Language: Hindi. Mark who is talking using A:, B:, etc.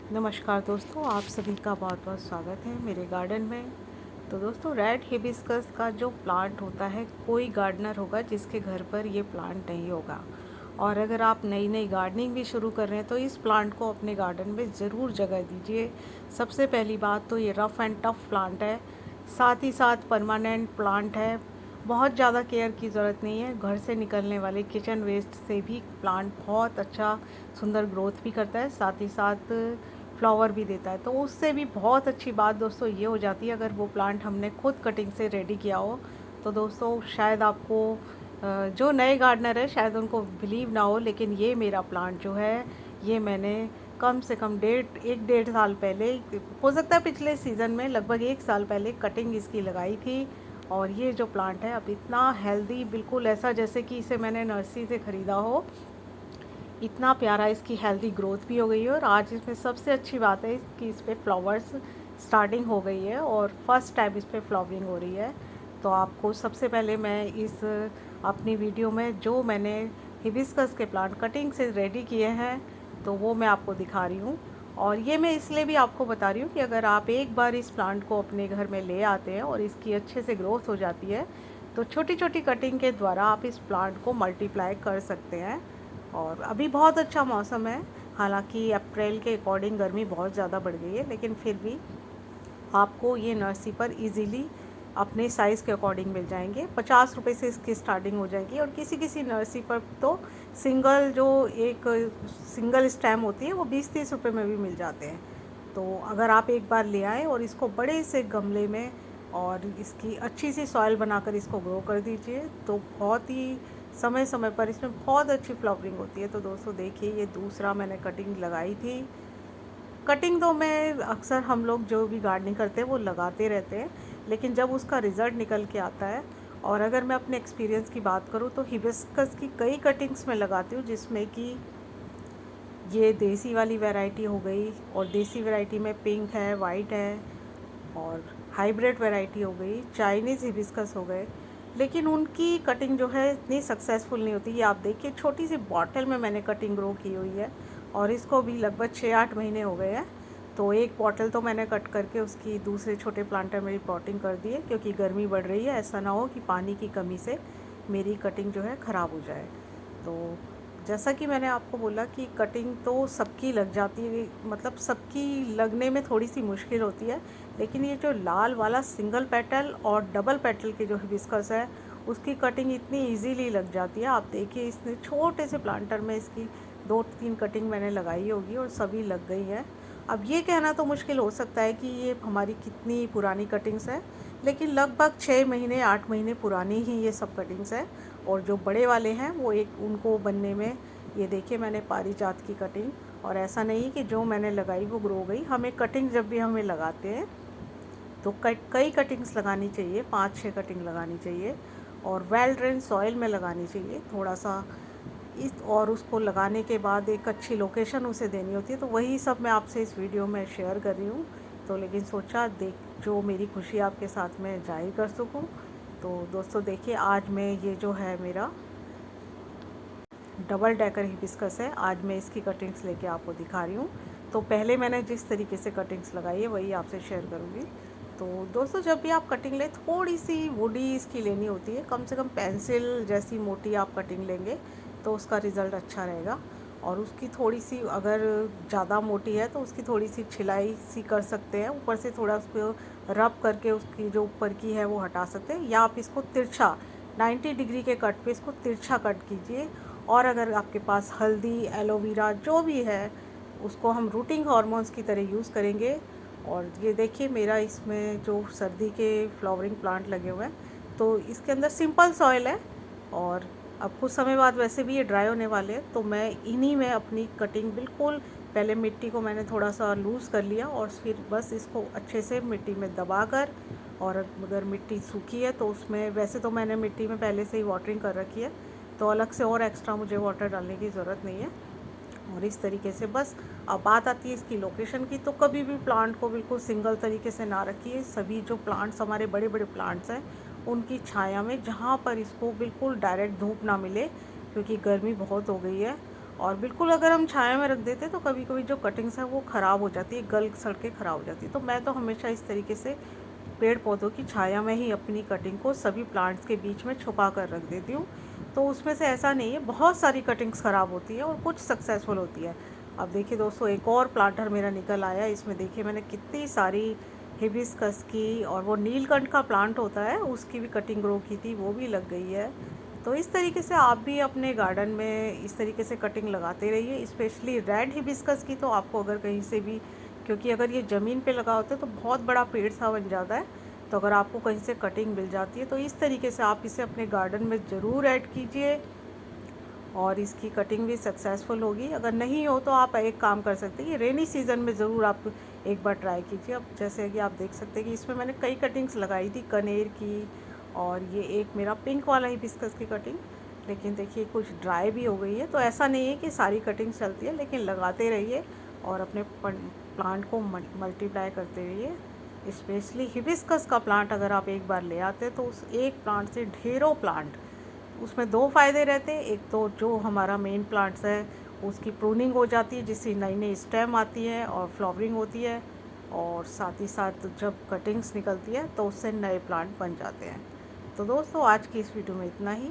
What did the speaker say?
A: नमस्कार दोस्तों, आप सभी का बहुत बहुत स्वागत है मेरे गार्डन में। तो दोस्तों, रेड हिबिस्कस का जो प्लांट होता है, कोई गार्डनर होगा जिसके घर पर ये प्लांट नहीं होगा। और अगर आप नई नई गार्डनिंग भी शुरू कर रहे हैं तो इस प्लांट को अपने गार्डन में ज़रूर जगह दीजिए। सबसे पहली बात तो ये रफ़ एंड टफ़ प्लांट है, साथ ही साथ परमानेंट प्लांट है। बहुत ज़्यादा केयर की ज़रूरत नहीं है। घर से निकलने वाले किचन वेस्ट से भी प्लांट बहुत अच्छा सुंदर ग्रोथ भी करता है, साथ ही साथ फ्लावर भी देता है। तो उससे भी बहुत अच्छी बात दोस्तों ये हो जाती है, अगर वो प्लांट हमने खुद कटिंग से रेडी किया हो। तो दोस्तों, शायद आपको जो नए गार्डनर है शायद उनको बिलीव ना हो, लेकिन ये मेरा प्लांट जो है, ये मैंने कम से कम 1.5 साल पहले, हो सकता है पिछले सीज़न में, लगभग 1 साल पहले कटिंग इसकी लगाई थी। और ये जो प्लांट है अब इतना हेल्दी, बिल्कुल ऐसा जैसे कि इसे मैंने नर्सरी से ख़रीदा हो। इतना प्यारा इसकी हेल्दी ग्रोथ भी हो गई है। और आज इसमें सबसे अच्छी बात है कि इस पर फ्लावर्स स्टार्टिंग हो गई है और फर्स्ट टाइम इस पर फ्लावरिंग हो रही है। तो आपको सबसे पहले मैं इस अपनी वीडियो में जो मैंने हिबिस्कस के प्लांट कटिंग से रेडी किए हैं, तो वो मैं आपको दिखा रही हूँ। और ये मैं इसलिए भी आपको बता रही हूँ कि अगर आप एक बार इस प्लांट को अपने घर में ले आते हैं और इसकी अच्छे से ग्रोथ हो जाती है, तो छोटी छोटी कटिंग के द्वारा आप इस प्लांट को मल्टीप्लाई कर सकते हैं। और अभी बहुत अच्छा मौसम है, हालांकि अप्रैल के अकॉर्डिंग गर्मी बहुत ज़्यादा बढ़ गई है, लेकिन फिर भी आपको ये नर्सरी पर इजीली अपने साइज़ के अकॉर्डिंग मिल जाएंगे। 50 रुपये से इसकी स्टार्टिंग हो जाएगी। और किसी किसी नर्सरी पर तो एक सिंगल स्टेम होती है, वो 20-30 रुपये में भी मिल जाते हैं। तो अगर आप एक बार ले आएँ और इसको बड़े से गमले में और इसकी अच्छी सी सॉइल बनाकर इसको ग्रो कर दीजिए, तो बहुत ही समय समय पर इसमें बहुत अच्छी फ्लावरिंग होती है। तो दोस्तों देखिए, ये दूसरा मैंने कटिंग लगाई थी। कटिंग तो मैं अक्सर, हम लोग जो भी गार्डनिंग करते हैं वो लगाते रहते हैं, लेकिन जब उसका रिज़ल्ट निकल के आता है, और अगर मैं अपने एक्सपीरियंस की बात करूँ तो हिबिस्कस की कई कटिंग्स मैं लगाती हूँ, जिसमें कि ये देसी वाली वैरायटी हो गई, और देसी वैरायटी में पिंक है, वाइट है, और हाइब्रिड वैरायटी हो गई, चाइनीज़ हिबिस्कस हो गए। लेकिन उनकी कटिंग जो है इतनी सक्सेसफुल नहीं होती। ये आप देखिए, छोटी सी बॉटल में मैंने कटिंग ग्रो की हुई है, और इसको भी लगभग 6-8 महीने हो गए हैं। तो एक बॉटल तो मैंने कट करके उसकी दूसरे छोटे प्लांटर में रिपोर्टिंग कर दी है, क्योंकि गर्मी बढ़ रही है, ऐसा ना हो कि पानी की कमी से मेरी कटिंग जो है ख़राब हो जाए। तो जैसा कि मैंने आपको बोला कि कटिंग तो सबकी लग जाती है, मतलब सबकी लगने में थोड़ी सी मुश्किल होती है, लेकिन ये जो लाल वाला सिंगल पेटल और डबल पेटल की जो हिबिस्कस है, उसकी कटिंग इतनी इजीली लग जाती है। आप देखिए, इसने छोटे से प्लांटर में इसकी 2-3 कटिंग मैंने लगाई होगी और सभी लग गई है। अब ये कहना तो मुश्किल हो सकता है कि ये हमारी कितनी पुरानी कटिंग्स है, लेकिन लगभग 6 महीने 8 महीने पुरानी ही ये सब कटिंग्स है। और जो बड़े वाले हैं वो एक उनको बनने में, ये देखिए मैंने पारिजात की कटिंग, और ऐसा नहीं कि जो मैंने लगाई वो ग्रो गई। हमें कटिंग जब भी हमें लगाते हैं तो कई कटिंग्स लगानी चाहिए, 5-6 कटिंग लगानी चाहिए, और वेल ड्रेन सॉइल में लगानी चाहिए थोड़ा सा इस, और उसको लगाने के बाद एक अच्छी लोकेशन उसे देनी होती है। तो वही सब मैं आपसे इस वीडियो में शेयर कर रही हूँ। तो लेकिन सोचा देख, जो मेरी खुशी आपके साथ में जाहिर कर सकूँ। तो दोस्तों देखिए, आज मैं ये जो है मेरा डबल डेकर हिबिस्कस है, आज मैं इसकी कटिंग्स लेके आपको दिखा रही हूँ। तो पहले मैंने जिस तरीके से कटिंग्स लगाई है वही आपसे शेयर करूँगी। तो दोस्तों, जब भी आप कटिंग लें, थोड़ी सी वुडी इसकी लेनी होती है, कम से कम पेंसिल जैसी मोटी आप कटिंग लेंगे तो उसका रिज़ल्ट अच्छा रहेगा। और उसकी थोड़ी सी, अगर ज़्यादा मोटी है तो उसकी थोड़ी सी छिलाई सी कर सकते हैं, ऊपर से थोड़ा उसको रब करके उसकी जो ऊपर की है वो हटा सकते हैं, या आप इसको तिरछा 90 डिग्री के कट पे इसको तिरछा कट कीजिए। और अगर आपके पास हल्दी, एलोवेरा जो भी है, उसको हम रूटिंग हार्मोन्स की तरह यूज़ करेंगे। और ये देखिए, मेरा इसमें जो सर्दी के फ्लावरिंग प्लांट लगे हुए हैं, तो इसके अंदर सिंपल सॉइल है, और अब कुछ समय बाद वैसे भी ये ड्राई होने वाले हैं। तो मैं इन्हीं में अपनी कटिंग बिल्कुल, पहले मिट्टी को मैंने थोड़ा सा लूज़ कर लिया, और फिर बस इसको अच्छे से मिट्टी में दबा कर, और अगर मिट्टी सूखी है तो उसमें, वैसे तो मैंने मिट्टी में पहले से ही वाटरिंग कर रखी है, तो अलग से और एक्स्ट्रा मुझे वाटर डालने की ज़रूरत नहीं है। और इस तरीके से बस, अब बात आती है इसकी लोकेशन की, तो कभी भी प्लांट को बिल्कुल सिंगल तरीके से ना रखिए। सभी जो प्लांट्स, हमारे बड़े बड़े प्लांट्स हैं, उनकी छाया में, जहाँ पर इसको बिल्कुल डायरेक्ट धूप ना मिले, क्योंकि गर्मी बहुत हो गई है। और बिल्कुल अगर हम छाया में रख देते तो कभी कभी जो कटिंग्स है वो ख़राब हो जाती है, गल सड़ के ख़राब हो जाती है। तो मैं तो हमेशा इस तरीके से पेड़ पौधों की छाया में ही अपनी कटिंग को सभी प्लांट्स के बीच में छुपा कर रख देती हूँ। तो उसमें से ऐसा नहीं है, बहुत सारी कटिंग्स ख़राब होती है और कुछ सक्सेसफुल होती है। अब देखिए दोस्तों, एक और प्लांटर मेरा निकल आया। इसमें देखिए मैंने कितनी सारी हिबिस्कस की और वो नीलकंठ का प्लांट होता है उसकी भी कटिंग ग्रो की थी, वो भी लग गई है। तो इस तरीके से आप भी अपने गार्डन में इस तरीके से कटिंग लगाते रहिए। स्पेशली रेड हिबिस्कस की तो आपको अगर कहीं से भी, क्योंकि अगर ये ज़मीन पे लगा होता है तो बहुत बड़ा पेड़ सा बन जाता है। तो अगर आपको कहीं से कटिंग मिल जाती है तो इस तरीके से आप इसे अपने गार्डन में ज़रूर ऐड कीजिए और इसकी कटिंग भी सक्सेसफुल होगी। अगर नहीं हो तो आप एक काम कर सकते हैं, ये रेनी सीज़न में ज़रूर आप एक बार ट्राई कीजिए। अब जैसे कि आप देख सकते हैं कि इसमें मैंने कई कटिंग्स लगाई थी कनेर की, और ये एक मेरा पिंक वाला हिबिस्कस की कटिंग, लेकिन देखिए कुछ ड्राई भी हो गई है। तो ऐसा नहीं है कि सारी कटिंग चलती है, लेकिन लगाते रहिए और अपने प्लांट को मल्टीप्लाई करते रहिए। स्पेशली हिबिस्कस का प्लांट अगर आप एक बार ले आते हैं तो उस एक प्लांट से ढेरों प्लांट, उसमें दो फ़ायदे रहते हैं। एक तो जो हमारा मेन प्लांट्स है उसकी प्रूनिंग हो जाती है, जिससे नई नई स्टेम आती है और फ्लावरिंग होती है, और साथ ही साथ जब कटिंग्स निकलती है तो उससे नए प्लांट बन जाते हैं। तो दोस्तों आज की इस वीडियो में इतना ही।